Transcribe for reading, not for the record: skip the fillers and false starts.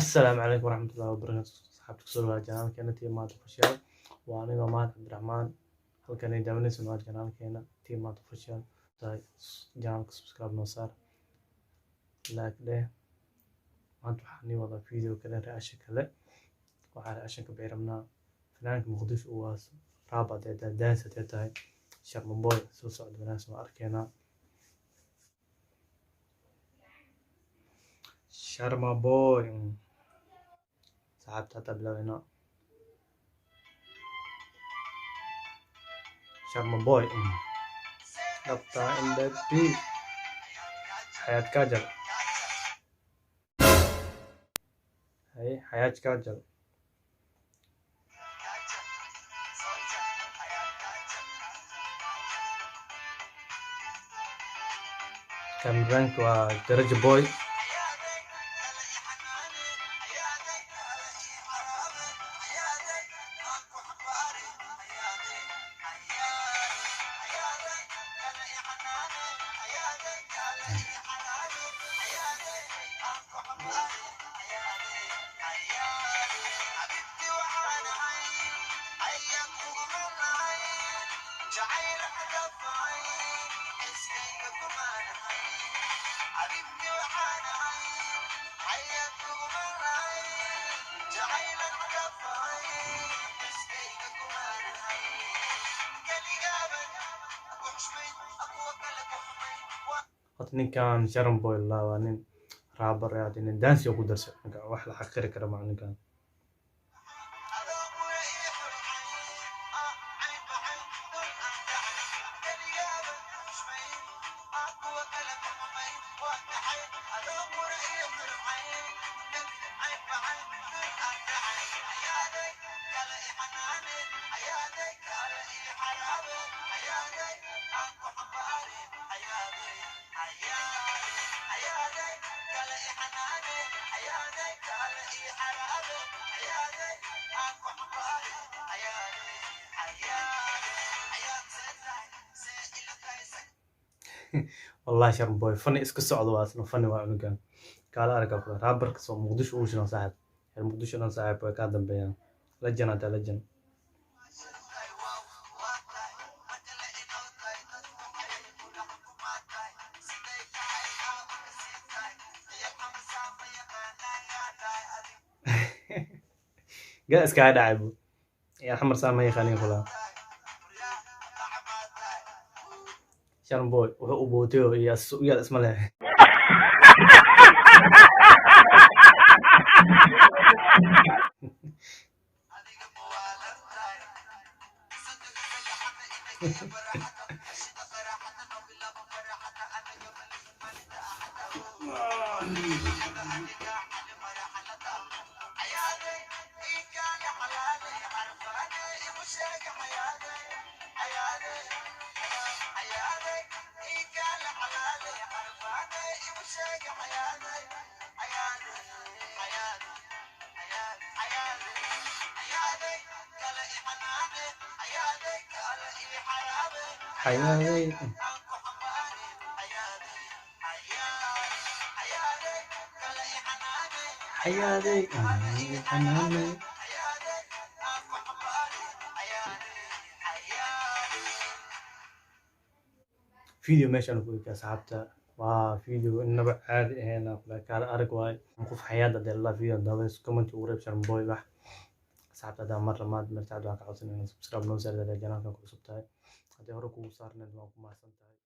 السلام عليكم ورحمة الله وبركاته. صحابتك سولوا جنان كينا تيم مات اوفيشال وأنا mahad عبد الرحمن. halkani daawanaysan waa janaalkeena team mad official tahay janaalka subscribe noo saar like dheh. maanta waxaan nii wadaa video kale reaction kale. waxaan reaction ka beeramnaa fanaanka muqdisho u waas raabad ee dance tahay Sharma boy soo socda wanaagsan waa arkeenaa. Sharma boy saxaabta tablawayna Sharma boy Doctor in the beat xayaat kajal xayaat kajal kamrank waa daraja boy ninkan Sharma boy waa nin raabar ah nin dance ku darsan wax la xaqiri karo ma ninkan. والله Sharma boy فني اسك socdo waa asna fani waa cunugan kala arka ku raabarka soo muqdisho uu shino saaxib reer muqdisho dhan saaxib way ka dambeeyaan legend جالس قاعد ألعب يا حمر سامي خليني فلان Sharma boy wuxuu u bootay iyo isma leh حياتي حياتي حناني فيديو ماشي انا بقول لك يا صاحبتا فيديو انما عادي هنا كان ارق واي نقف حياته دي الله فيديو دابس كومنت وريب Sharma boy wax صاحبتا دا مره ما مرتاح دو ka codsan inaan subscribe noo saarada janaalka ku cusub tahay hadii hore kugu saarneed waa ku mahadsantahay.